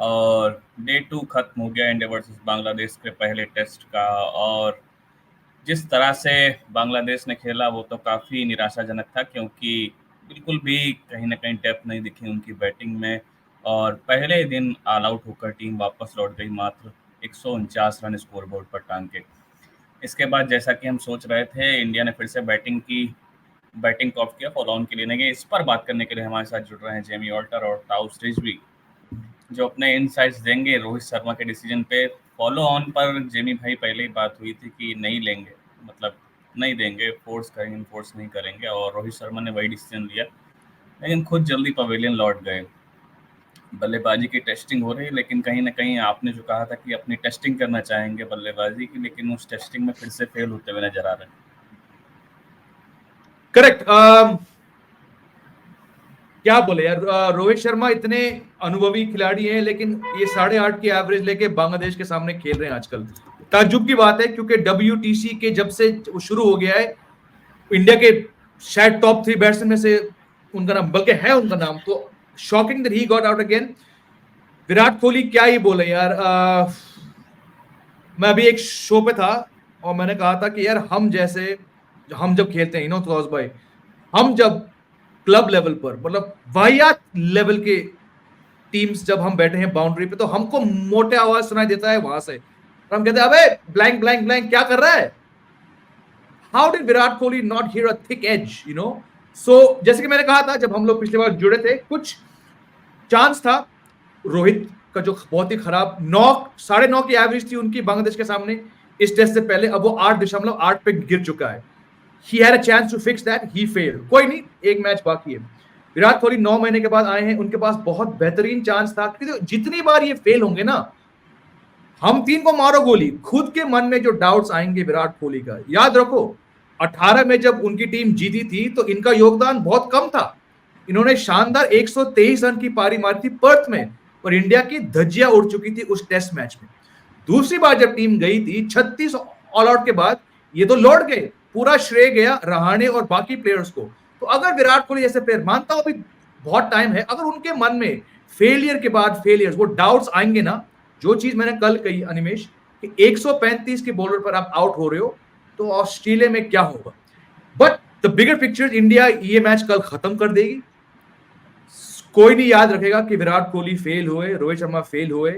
और डे 2 खत्म हो गया इंडिया वर्सेस बांग्लादेश के पहले टेस्ट का। और जिस तरह से बांग्लादेश ने खेला वो तो काफ़ी निराशाजनक था, क्योंकि बिल्कुल भी कहीं ना कहीं डेप्थ नहीं दिखी उनकी बैटिंग में। और पहले ही दिन ऑल आउट होकर टीम वापस लौट गई मात्र 149 रन स्कोर बोर्ड पर टांग के। इसके बाद जैसा कि हम सोच रहे थे, इंडिया ने फिर से बैटिंग को ऑफ किया, फॉलो ऑन के लिए नहीं गए। इस पर बात करने के लिए हमारे साथ जुड़ रहे हैं जेमी ऑल्टर और टाउस रिजवी, जो अपने इनसाइट्स देंगे रोहित शर्मा के डिसीजन पे। फॉलो ऑन पर जेमी भाई पहले ही बात हुई थी कि नहीं लेंगे, मतलब नहीं देंगे, फोर्स करेंगे, फोर्स नहीं करेंगे, और रोहित शर्मा ने वही डिसीजन लिया। लेकिन खुद जल्दी पवेलियन लौट गए। बल्लेबाजी की टेस्टिंग हो रही है, लेकिन कहीं ना कहीं आपने जो कहा था कि अपनी टेस्टिंग करना चाहेंगे बल्लेबाजी की, लेकिन उस टेस्टिंग में फिर से फेल होते हुए नजर आ रहे हैं। करेक्ट। क्या बोले यार, रोहित शर्मा इतने अनुभवी खिलाड़ी हैं, लेकिन ये 8.5 की एवरेज लेके बांग्लादेश के सामने खेल रहे हैं आजकल। ताज्जुब की बात है, क्योंकि WTC के जब से शुरू हो गया है, इंडिया के शायद टॉप 3 बैट्समैन में से उनका नाम, बल्कि है उनका नाम, तो shocking that he got out again. Virat Kohli क्या ही बोले यार। मैं अभी एक शो पे था और मैंने कहा था कि यार हम जब खेलते हैं तो भाई, हम जब क्लब लेवल पर, मतलब वाहियात लेवल के टीम्स जब हम बैठे हैं बाउंड्री पे, तो हमको मोटे आवाज सुनाई देता है वहां से, और हम कहते हैं अबे ब्लैंक ब्लैंक ब्लैंक क्या कर रहा है। How did Virat Kohli not hear a thick edge, so जैसे कि मैंने कहा था जब हम लोग पिछले बार जुड़े थे, कुछ चांस था रोहित का जो बहुत ही खराब 9.5 की एवरेज थी उनकी बांग्लादेश के सामने इस टेस्ट से पहले, अब वो 8.8 पे गिर चुका है। He had a chance to fix that, he failed. कोई नहीं, एक मैच बाकी है। विराट कोहली 9 महीने के बाद आए हैं, उनके पास बहुत बेहतरीन चांस था, क्योंकि जितनी बार ये फेल होंगे ना, हम 3 को मारो गोली, खुद के मन में जो डाउट्स आएंगे विराट कोहली का, याद रखो 18 में जब उनकी टीम जीती थी तो इनका योगदान बहुत कम था। इन्होंने शानदार 123 रन की पारी मारी थी पर्थ में, और इंडिया की धज्जियां उड़ चुकी थी उस टेस्ट मैच में। दूसरी बार जब टीम गई थी 36 ऑल आउट के बाद, ये तो लौट गए, पूरा श्रेय गया रहाणे और बाकी प्लेयर्स को। तो अगर विराट कोहली जैसे प्लेयर, मानता हूं अभी बहुत टाइम है, अगर उनके मन में फेलियर के बाद फेलियर्स, वो डाउट्स आएंगे ना, जो चीज मैंने कल कही अनिमेश, कि 135 के बॉलर पर आप आउट हो रहे हो, तो ऑस्ट्रेलिया में क्या होगा। But the bigger picture, India ये मैच कल खत्म कर देगी। कोई नहीं याद रखेगा कि विराट कोहली फेल हुए, रोहित शर्मा फेल हुए,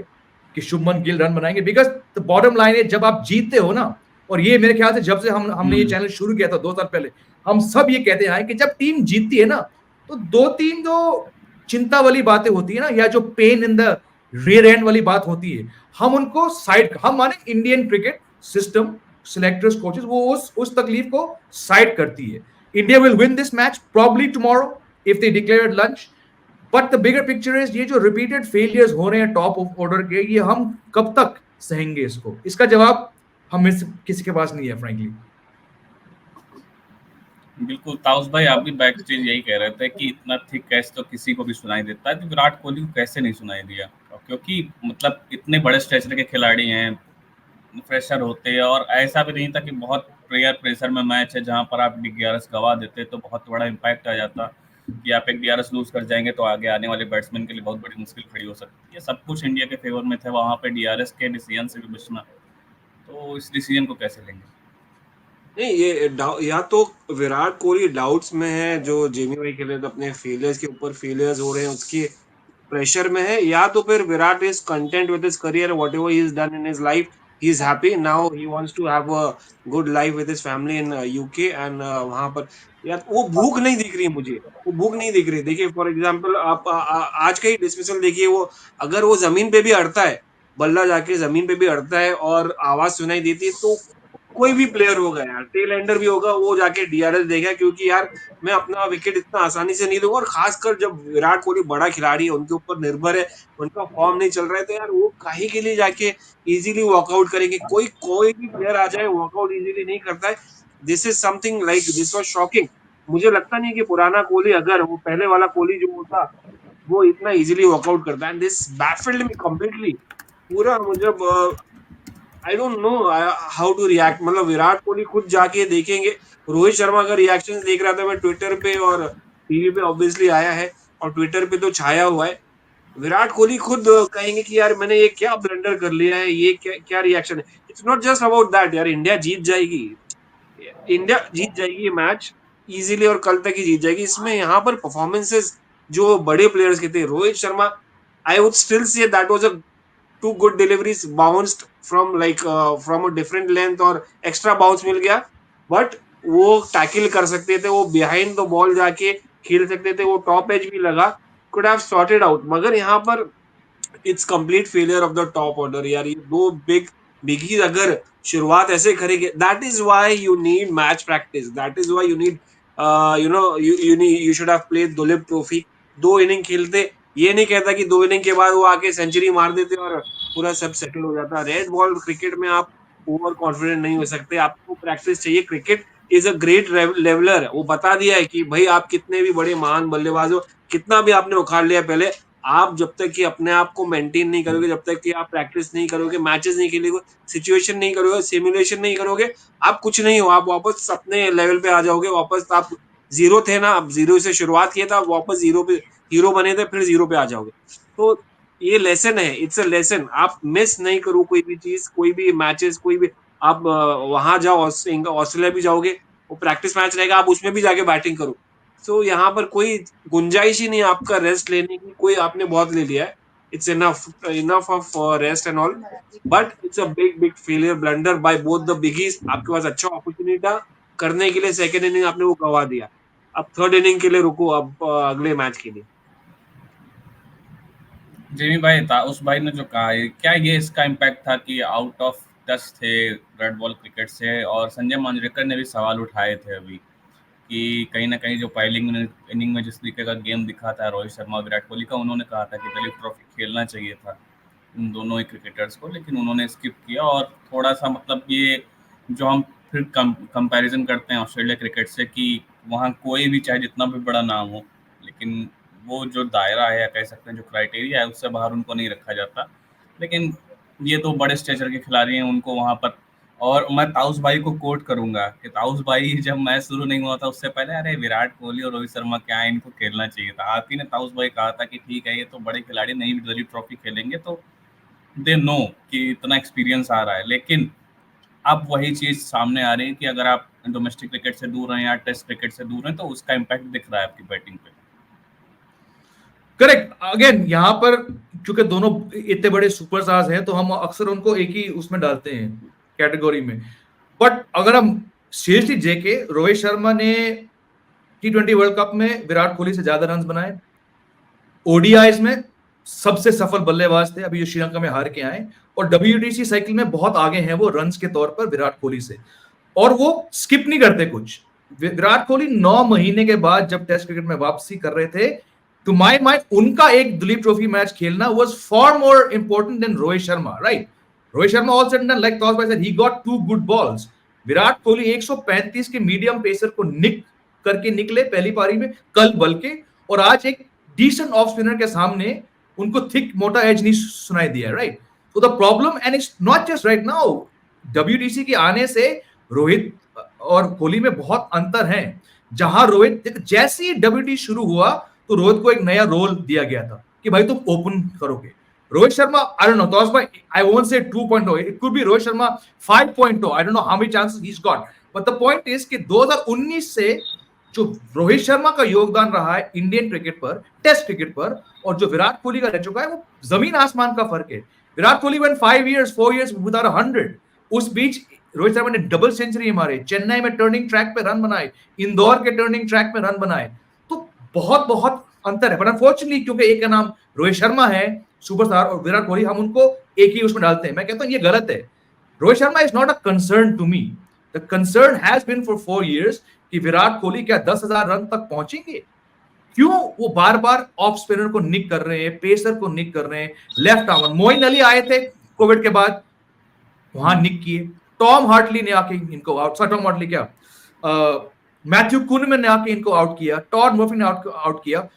कि शुभमन गिल रन बनाएंगे, बिकॉज द बॉटम लाइन है, जब आप जीतते हो ना, और ये मेरे ख्याल से जब से हमने ये चैनल शुरू किया था 2 साल पहले, हम सब ये कहते आए कि जब टीम जीतती है ना, तो 2-3 जो चिंता वाली बातें होती है ना, या जो pain in the rear and वाली बात होती है, हम उनको साइड, हम माने Indian cricket system, selectors, coaches, वो उस तकलीफ को साइड करती है। India will win this match probably tomorrow if they declare at lunch. But the bigger picture is, ये जो रिपीटेड फेलियर्स हो रहे हैं टॉप ऑफ ऑर्डर के, ये हम कब तक सहेंगे इसको? इसका जवाब हम में से किसी के पास नहीं है फ्रैंकली। बिल्कुल ताउस भाई, आप भी बैक स्टेज यही कह रहे थे कि इतना थिक कैच तो किसी को भी सुनाई देता है, तो विराट कोहली को कैसे नहीं सुनाई दिया? क्योंकि मतलब इतने बड़े स्ट्रेचर के खिलाड़ी हैं, प्रेशर होते हैं, और ऐसा भी नहीं था कि बहुत रेयर प्रेशर में मैच है जहां पर आप DRS गवा देते तो बहुत बड़ा इम्पैक्ट आ जाता, कि आप एक DRS लूज कर जाएंगे तो आगे आने वाले बैट्समैन के लिए बहुत बड़ी मुश्किल खड़ी हो सकती है। सब कुछ इंडिया के फेवर में था, वहां पे DRS के डिसीजन से भी बचना, तो इस डिसीजन को कैसे लेंगे? नहीं, ये या तो विराट कोहली डाउट्स में है, जो जेमी भाई कह रहे थे, अपने फेलियर्स के ऊपर फेलियर्स हो रहे हैं उसके प्रेशर में है, या तो फिर Virat is content with his career, whatever he is done in his life, he is happy now, he wants to have a good life with his family in UK, and वहां पर यार वो भूख नहीं दिख रही मुझे, वो भूख नहीं दिख रही। देखिए फॉर एग्जांपल, आप आज का ही डिसमिसल देखिए, वो अगर वो जमीन पे भी अड़ता है, बल्ला जाके जमीन पे भी अड़ता है और आवाज सुनाई देती है, तो कोई भी प्लेयर होगा यार, टेल एंडर भी होगा, वो जाके DRS देगा, क्योंकि यार मैं अपना विकेट इतना आसानी से नहीं दूंगा। और खासकर जब विराट कोहली बड़ा खिलाड़ी है, उनके ऊपर निर्भर है, उनका फॉर्म नहीं चल रहा है, तो यार वो काहे के लिए जाके इजीली वॉकआउट करेंगे? कोई भी प्लेयर आ जाए वॉकआउट इजीली नहीं करता है। This is something like, this was shocking. मुझे लगता नहीं कि पुराना कोहली, अगर वो पहले वाला कोहली जो होता, वो इतना इजीली वॉकआउट करता है। This baffled me completely. पूरा मुझे I don't know how to react. मतलब विराट कोहली खुद जाके देखेंगे, रोहित शर्मा का रिएक्शन देख रहा था मैं ट्विटर पे, और टीवी पे ऑब्वियसली आया है, और ट्विटर पे तो छाया हुआ है। विराट कोहली खुद कहेंगे कि यार मैंने ये क्या ब्लंडर कर लिया है, ये क्या रिएक्शन है। It's not just about that यार, इंडिया जीत जाएगी, इंडिया जीत जाएगी ये मैच इजीली और कल तक ही जीत जाएगी। इसमें यहाँ पर परफॉर्मेंसेस जो बड़े प्लेयर्स के थे, Rohit Sharma, I would still say that was a two good deliveries, bounced from like from a different length और एक्स्ट्रा बाउंस मिल गया, बट वो टैकल कर सकते थे, वो बिहाइंड द बॉल जाके खेल सकते थे, वो टॉप एज भी लगा, कुड हैव सॉर्टेड आउट। मगर यहाँ पर it's complete failure of the top order यार। ये दो बिगीज अगर शुरुआत ऐसे करेंगे, that is why you need match practice, that is why you need you should have played Duleep trophy. 2 inning खेलते, ये नहीं कहता कि 2 इनिंग के बाद वो आके सेंचुरी मार देते और पूरा सब सेटल हो जाता। रेड बॉल क्रिकेट में आप ओवर कॉन्फिडेंट नहीं हो सकते, आपको प्रैक्टिस चाहिए। Cricket is a great leveller, वो बता दिया है कि भाई आप कितने भी बड़े महान बल्लेबाज हो, कितना भी आपने उखाड़ लिया पहले, आप जब तक कि अपने आप को मेंटेन नहीं करोगे, जब तक कि आप प्रैक्टिस नहीं करोगे, मैचेस नहीं खेलोगे, सिचुएशन नहीं करोगे, सिमुलेशन नहीं करोगे, आप कुछ नहीं हो। आप वापस अपने लेवल पे आ जाओगे, वापस आप जीरो थे ना, आप जीरो से शुरुआत किया था, आप वापस जीरो पे हीरो बने थे, फिर जीरो पे आ जाओगे। तो ये लेसन है, इट्स अ लेसन। आप मिस नहीं करो कोई भी चीज, कोई भी मैचेस, कोई भी आप वहां जाओ, ऑस्ट्रेलिया भी जाओगे, वो प्रैक्टिस मैच रहेगा, आप उसमें भी जाके बैटिंग करो। सो यहाँ पर कोई गुंजाइश ही नहीं है आपका रेस्ट लेने की, कोई आपने बहुत ले लिया है। It's enough of rest and all, but it's a big failure blunder by both the बिगीज। आपके पास अच्छा अपॉर्चुनिटी था करने के लिए, सेकंड इनिंग आपने वो गवा दिया। अब थर्ड इनिंग के लिए रुको, अब अगले मैच के लिए। जिमी भाई था उस भाई ने जो कहा है, क्या ये इसका इम्पैक्ट था कि आउट ऑफ टच थे रेड बॉल क्रिकेट से? और संजय मांजरेकर ने भी सवाल उठाए थे अभी कि कहीं ना कहीं जो पहली इनिंग में जिस तरीके का गेम दिखा था रोहित शर्मा विराट कोहली का, उन्होंने कहा था कि दिलीप ट्रॉफी खेलना चाहिए था उन दोनों ही क्रिकेटर्स को, लेकिन उन्होंने स्किप किया। और थोड़ा सा मतलब ये जो हम फिर कंपैरिजन करते हैं ऑस्ट्रेलिया क्रिकेट से कि वहाँ कोई भी चाहे जितना भी बड़ा नाम हो, लेकिन वो जो दायरा है या कह सकते हैं जो क्राइटेरिया है उससे बाहर उनको नहीं रखा जाता। लेकिन ये तो बड़े स्टेचर के खिलाड़ी हैं, उनको वहाँ पर। और मैं ताउस भाई को कोट करूंगा कि ताउस भाई जब मैच शुरू नहीं हुआ था उससे पहले, अरे विराट कोहली और रोहित शर्मा क्या है, इनको खेलना चाहिए था। आप ही ने ताउस भाई कहा था कि ठीक है ये तो बड़े खिलाड़ी नहीं भी दिलीप ट्रॉफी खेलेंगे तो दे नो कि इतना एक्सपीरियंस आ रहा है। लेकिन अब वही चीज सामने आ रही है कि अगर आप डोमेस्टिक क्रिकेट से दूर हैं या टेस्ट क्रिकेट से दूर हैं तो उसका इम्पैक्ट दिख रहा है आपकी बैटिंग पे। करेक्ट। अगेन यहाँ पर क्योंकि दोनों इतने बड़े सुपरस्टार्स हैं तो हम अक्सर उनको एक ही उसमें डालते हैं, कैटेगरी में। बट अगर हम सीरियसली देखें, रोहित शर्मा ने T20 वर्ल्ड कप में विराट कोहली से ज्यादा रन बनाए। ओडीआईज में सबसे सफल बल्लेबाज थे, अभी जो श्रीलंका में हार के आए। और WTC साइकिल में बहुत आगे हैं वो रन्स के तौर पर विराट कोहली से, और वो स्किप नहीं करते कुछ। विराट कोहली 9 महीने के बाद जब टेस्ट क्रिकेट में वापसी कर रहे थे, टू माय माइंड उनका एक दिलीप ट्रॉफी मैच खेलना was for more important than Rohit Sharma, right? Rohit Sharma all said and done, like टॉस भाई said, he got 2 good balls. Virat Kohli 135 के मीडियम पेसर को निक करके निकले पहली पारी में कल बल के, और आज एक डिसेंट ऑफ स्पिनर के सामने उनको थिक मोटा एज नहीं सुनाई दिया, राइट? तो the problem, and it's not just right now, WTC के आने से रोहित और कोहली में बहुत अंतर है। जहां रोहित, जैसे ही WTC शुरू हुआ तो रोहित को एक नया रोल दिया गया था कि भाई तुम ओपन करोगे। Rohit Sharma, I don't know, तौस भाई, I won't say 2.0, it could be Rohit Sharma 5.0, I don't know how many chances he got, but the point is कि 2019 से जो रोहित शर्मा का योगदान रहा है इंडियन क्रिकेट पर, टेस्ट क्रिकेट पर, और जो विराट कोहली का रह चुका है, वो जमीन आसमान का फर्क है। Virat Kohli one 4 years without 100, उस बीच रोहित शर्मा ने डबल सेंचुरी मारे, चेन्नई में टर्निंग ट्रैक पे रन बनाए, इंदौर के टर्निंग ट्रैक पे रन बनाए। तो बहुत बहुत अंतर है। बट अनफॉर्चुनेटली क्योंकि एक का नाम रोहित शर्मा है सुपरस्टार और विराट कोहली, हम उनको एक ही उसमें डालते हैं। मैं कहता हूं ये गलत है। Rohit Sharma is not a concern to me. The concern has been for 4 years कि विराट कोहली क्या 10,000 रन तक पहुंचेंगे? क्यों वो बार बार ऑफ स्पिनर को निक कर रहे हैं, पेसर को निक कर रहे हैं, लेफ्ट आर्म। मोइन अली आए थे कोविड के बाद, वहां निक किए। टॉम हार्टली ने आके इनको आउट, टॉम हार्टली क्या, मैथ्यू कुनमैन ने आके इनको आउट किया, टॉड मर्फी ने आउट किया।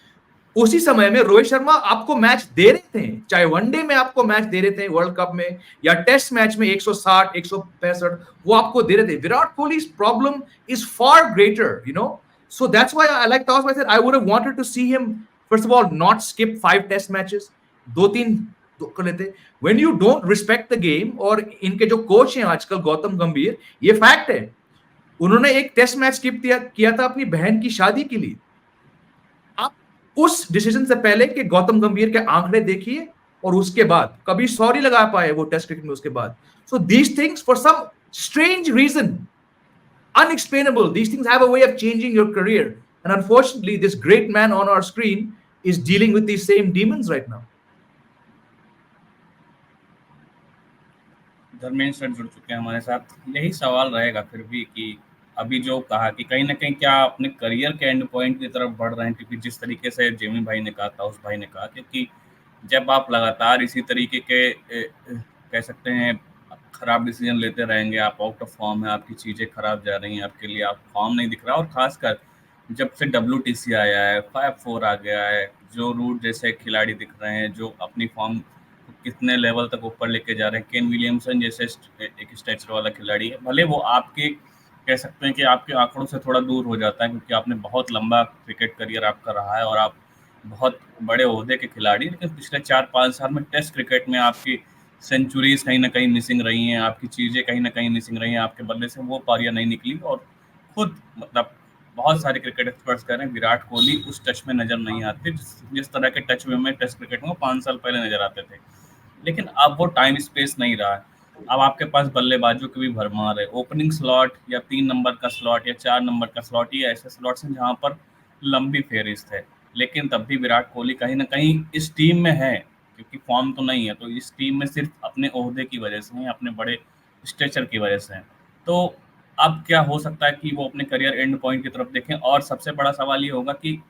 उसी समय में रोहित शर्मा आपको मैच दे रहे थे, चाहे वनडे में आपको मैच दे रहे थे वर्ल्ड कप में, या टेस्ट मैच में 160 165 वो आपको दे रहे थे। Virat Kohli's problem is far greater, you know, so that's why I like Toss. I said I would have wanted to see him first of all not skip 5 test matches, 2-3 कर लेते। When you don't respect the game, और इनके जो coach हैं आजकल गौतम गंभीर, ये fact है, उन्होंने एक टेस्ट मैच स्किप किया था अपनी बहन की शादी के लिए। आप उस डिसीजन से पहले कि गौतम गंभीर के आंकड़े देखिए, और उसके बाद कभी सॉरी लगा पाए वो टेस्ट क्रिकेट में उसके बाद। So these things for some strange reason, unexplainable, these things have a way of changing your career, and unfortunately this great man on our screen is dealing with these same demons right now. Dharmendra sir जुड़ चुके हैं हमारे साथ। यही सवाल रहेगा फिर भी कि अभी जो कहा कि कहीं ना कहीं क्या अपने करियर के एंड पॉइंट की तरफ बढ़ रहे हैं, क्योंकि जिस तरीके से जेमी भाई ने कहा था, उस भाई ने कहा, क्योंकि जब आप लगातार इसी तरीके के कह सकते हैं खराब डिसीजन लेते रहेंगे, आप आउट ऑफ फॉर्म है, आपकी चीज़ें खराब जा रही हैं, आपके लिए आप फॉर्म नहीं दिख रहा, और खासकर जब से WTC आया है, 5-4 आ गया है, जो रूट जैसे खिलाड़ी दिख रहे हैं जो अपनी फॉर्म कितने लेवल तक ऊपर लेके जा रहे हैं, केन विलियमसन जैसे एक स्टैचर वाला खिलाड़ी है, भले वो आपके कह सकते हैं कि आपके आंकड़ों से थोड़ा दूर हो जाता है क्योंकि आपने बहुत लंबा क्रिकेट करियर आपका रहा है और आप बहुत बड़े ओहदे के खिलाड़ी, लेकिन पिछले 4-5 साल में टेस्ट क्रिकेट में आपकी सेंचुरीज कहीं ना कहीं मिसिंग रही हैं, आपकी चीज़ें कहीं ना कहीं मिसिंग रही हैं, आपके बल्ले से वो पारियां नहीं निकली, और खुद मतलब बहुत सारे क्रिकेट एक्सपर्ट्स कह रहे हैं विराट कोहली उस टच में नजर नहीं आते जिस तरह के टच में टेस्ट क्रिकेट में 5 साल पहले नजर आते थे। लेकिन अब वो टाइम स्पेस नहीं रहा है। अब आपके पास बल्लेबाजों की भी भरमार है, ओपनिंग स्लॉट या 3 नंबर का स्लॉट या 4 नंबर का स्लॉट, ये ऐसे स्लॉट्स हैं जहाँ पर लंबी फेहरिस्त है, लेकिन तब भी विराट कोहली कहीं ना कहीं इस टीम में है, क्योंकि फॉर्म तो नहीं है, तो इस टीम में सिर्फ अपने ओहदे की वजह से हैं, अपने बड़े स्ट्रेचर की वजह से हैं। तो अब क्या हो सकता है कि वो अपने करियर एंड पॉइंट की तरफ देखें, और सबसे बड़ा सवाल ये होगा कि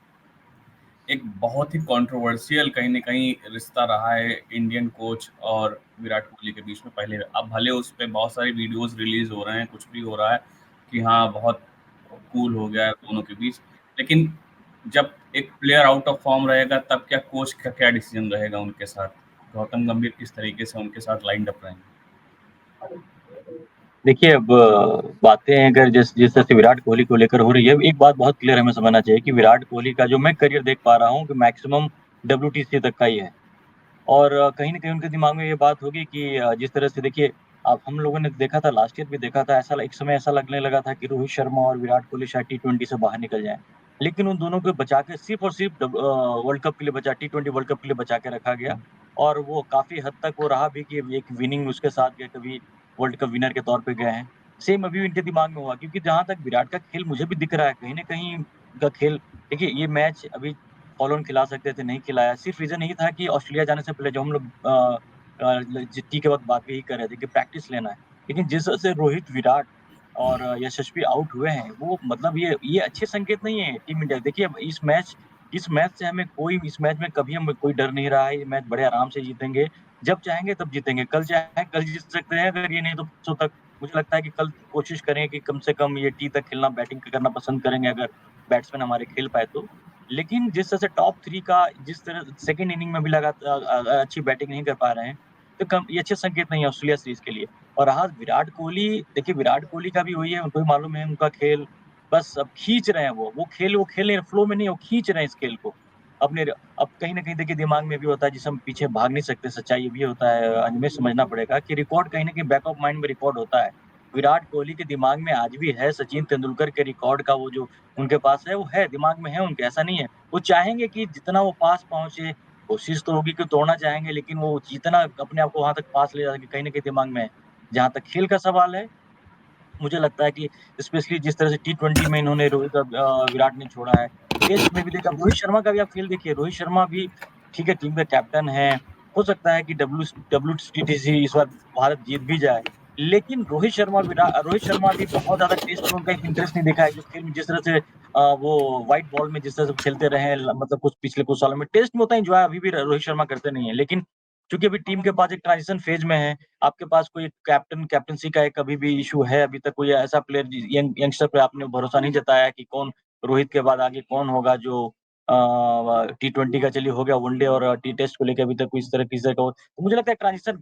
एक बहुत ही कंट्रोवर्शियल कहीं न कहीं रिश्ता रहा है इंडियन कोच और विराट कोहली के बीच में पहले। अब भले उस पे बहुत सारी वीडियोज़ रिलीज़ हो रहे हैं, कुछ भी हो रहा है कि हाँ, बहुत कूल हो गया है दोनों के बीच। लेकिन जब एक प्लेयर आउट ऑफ फॉर्म रहेगा, तब क्या कोच का क्या डिसीजन रहेगा उनके साथ? गौतम गंभीर किस तरीके से उनके साथ लाइन्ड अप रहेंगे? देखिए, अब बातें अगर जिस तरह से विराट कोहली को लेकर हो रही है, एक बात बहुत क्लियर हमें समझना चाहिए कि विराट कोहली का जो मैं करियर देख पा रहा हूँ कि मैक्सिमम WTC तक का ही है। और कहीं न कहीं उनके दिमाग में ये बात होगी कि जिस तरह से देखिए, अब हम लोगों ने देखा था, लास्ट ईयर भी देखा था, ऐसा एक समय ऐसा लगने लगा था कि रोहित शर्मा और विराट कोहली शायद T20 से बाहर निकल जाएँ। लेकिन उन दोनों को बचा के सिर्फ़ और सिर्फ़ वर्ल्ड कप के लिए T20 वर्ल्ड कप के लिए बचा के रखा गया, और वो काफ़ी हद तक वो रहा भी कि एक विनिंग उसके साथ गए, कभी वर्ल्ड कप विनर के तौर पे गए हैं। सेम अभी इनके दिमाग में हुआ, क्योंकि जहाँ तक विराट का खेल मुझे भी दिख रहा है, कहीं न कहीं उनका खेल, देखिए ये मैच अभी फॉलो-ऑन खिला सकते थे, नहीं खिलाया। सिर्फ रीज़न यही था कि ऑस्ट्रेलिया जाने से पहले जो हम लोग जीत के वक़्त बात भी यही कर रहे थे कि प्रैक्टिस लेना है। लेकिन जिस तरह से रोहित, विराट और यशस्वी आउट हुए हैं, वो मतलब ये अच्छे संकेत नहीं है टीम इंडिया। देखिए, अब इस मैच से हमें कोई, इस मैच में कभी हमें कोई डर नहीं रहा है। ये मैच बड़े आराम से जीतेंगे। जब चाहेंगे तब जीतेंगे। कल चाहे कल जीत सकते हैं, अगर ये नहीं तो परसों तक। मुझे लगता है कि कल कोशिश करेंगे कि कम से कम ये टी तक खेलना, बैटिंग करना पसंद करेंगे, अगर बैट्समैन हमारे खेल पाए तो। लेकिन जिस तरह से टॉप 3 का, जिस तरह सेकंड इनिंग में भी अच्छी बैटिंग नहीं कर पा रहे हैं, तो कम ये अच्छे संकेत नहीं है ऑस्ट्रेलिया सीरीज़ के लिए। और रहा विराट कोहली, देखिए विराट कोहली का भी वही है, उनको भी मालूम है उनका खेल, बस अब खींच रहे हैं वो खेल नहीं, फ्लो में नहीं, वो खींच रहे हैं इस खेल को। अपने अब कहीं न कहीं देखिए दिमाग में भी होता है, जिसे हम पीछे भाग नहीं सकते, सच्चाई ये भी होता है, हमें समझना पड़ेगा कि रिकॉर्ड कहीं न कहीं बैक ऑफ माइंड में रिकॉर्ड होता है। विराट कोहली के दिमाग में आज भी है सचिन तेंदुलकर के रिकॉर्ड का, वो जो उनके पास है, वो है, दिमाग में है उनके, ऐसा नहीं है। वो चाहेंगे कि जितना वो पास पहुँचे, कोशिश तो होगी कि तोड़ना चाहेंगे, लेकिन वो जितना अपने आप को वहाँ तक पास ले जा सके, कहीं न कहीं दिमाग में है। जहाँ तक खेल का सवाल है, मुझे लगता है कि स्पेशली जिस तरह से T20 में इन्होंने विराट ने छोड़ा है, टेस्ट में भी देखा, रोहित शर्मा का भी आप खेल देखिए, रोहित शर्मा भी ठीक है, टीम का कैप्टन है, हो सकता है कि WTC इस बार भारत जीत भी जाए, लेकिन रोहित शर्मा भी बहुत ज़्यादा टेस्ट में उनका एक इंटरेस्ट नहीं दिखा है, जो खेल में जिस तरह से वो व्हाइट बॉल में जिस तरह से खेलते रहे हैं, मतलब पिछले कुछ सालों में, टेस्ट में उतना एन्जॉय अभी भी रोहित शर्मा करते नहीं है। लेकिन चूँकि अभी टीम के पास एक ट्रांजिशन फेज़ में है, आपके पास कोई कैप्टेंसी का एक अभी भी इश्यू है, अभी तक कोई ऐसा प्लेयर यंगस्टर पे आपने भरोसा नहीं जताया कि कौन रोहित के बाद आगे कौन होगा जो T20 का चलिए हो गया, वनडे और टी टेस्ट को लेके अभी तक कोई इस तरह किसी का, तो मुझे लगता है ट्रांजिशन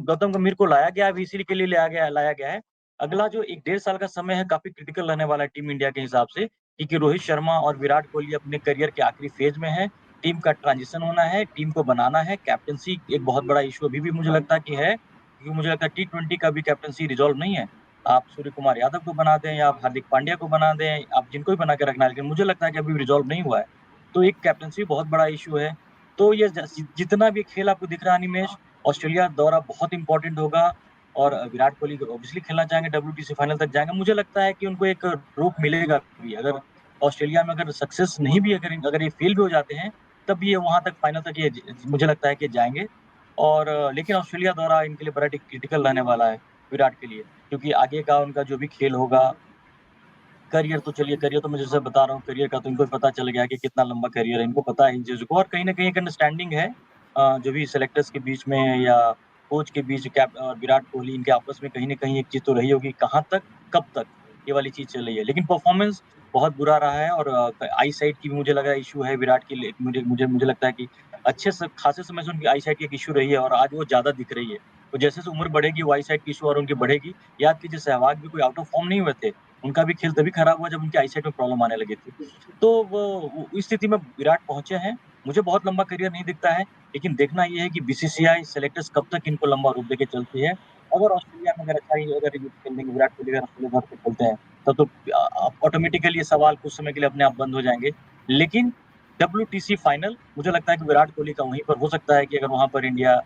गौतम गंभीर को लाया गया है, अभी इसी के लिए लाया गया है। अगला जो 1 डेढ़ साल का समय है, काफ़ी क्रिटिकल रहने वाला है टीम इंडिया के हिसाब से, क्योंकि रोहित शर्मा और विराट कोहली अपने करियर के आखिरी फेज़ में हैं, टीम का ट्रांजिशन होना है, टीम को बनाना है। कैप्टेंसी एक बहुत बड़ा इश्यू अभी भी मुझे लगता है कि है, क्योंकि मुझे लगता है T20 का भी कैप्टेंसी रिज़ॉल्व नहीं है। आप सूर्य कुमार यादव को बना दें या आप हार्दिक पांड्या को बना दें, आप जिनको भी बना के रखना है, लेकिन मुझे लगता है कि अभी रिज़ॉल्व नहीं हुआ है। तो एक कैप्टेंसी बहुत बड़ा इश्यू है। तो ये जितना भी खेल आपको दिख रहा है अनिमेष, ऑस्ट्रेलिया दौरा बहुत इम्पोर्टेंट होगा और विराट कोहली ऑब्वियसली खेलना चाहेंगे, WTC फाइनल तक जाएँगे। मुझे लगता है कि उनको एक रोक मिलेगा भी, अगर ऑस्ट्रेलिया में अगर सक्सेस नहीं भी अगर ये फेल भी हो जाते हैं, तब भी ये वहाँ तक फाइनल तक ये मुझे लगता है कि जाएँगे। और लेकिन ऑस्ट्रेलिया दौरा इनके लिए बड़ा क्रिटिकल रहने वाला है विराट के लिए, क्योंकि आगे का उनका जो भी खेल होगा, करियर तो मैं जैसे बता रहा हूँ, करियर का तो इनको पता चल गया कि कितना लंबा करियर है, इनको पता है इन चीज़ों को और कहीं न कहीं एक अंडरस्टैंडिंग है जो भी सेलेक्टर्स के बीच में या कोच के बीच विराट कोहली इनके आपस में कहीं न कहीं एक चीज़ तो रही होगी, कहाँ तक, कब तक, ये वाली चीज़ चल रही है। लेकिन परफॉर्मेंस बहुत बुरा रहा है और आई साइट की भी मुझे लग रहा है इश्यू है विराट के लिए, मुझे लगता है कि खासे समय से उनकी आई साइट की एक इश्यू रही है और आज वो ज़्यादा दिख रही है। तो जैसे-जैसे उम्र बढ़ेगी, वो आई साइट की इश्यू और उनकी बढ़ेगी। याद कीजिए सहवाग भी कोई आउट ऑफ फॉर्म नहीं हुए थे। उनका भी खेल तभी खराब हुआ जब उनकी आईसाइट में प्रॉब्लम आने लगी थी। तो वो इस स्थिति में विराट पहुँचे हैं। मुझे बहुत लंबा करियर नहीं दिखता है, लेकिन देखना ये है कि बीसीसीआई सेलेक्टर्स कब तक इनको लंबा रूप देके चलती है। अगर ऑस्ट्रेलिया में अगर अच्छा ही अगर ये खेलेंगे विराट कोहली अगर ऑस्ट्रेलिया भर के खेलते हैं, तब तो ऑटोमेटिकली ये सवाल कुछ समय के लिए अपने आप बंद हो जाएँगे। लेकिन WTC फाइनल मुझे लगता है कि विराट कोहली का वहीं पर हो सकता है कि अगर वहाँ पर इंडिया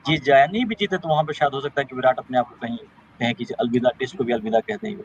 जीत जाए, नहीं भी जीते तो वहाँ पे शायद हो सकता है कि विराट अपने आप को कहीं कहें कि अलविदा टेस्ट को भी अलविदा कह दें वो।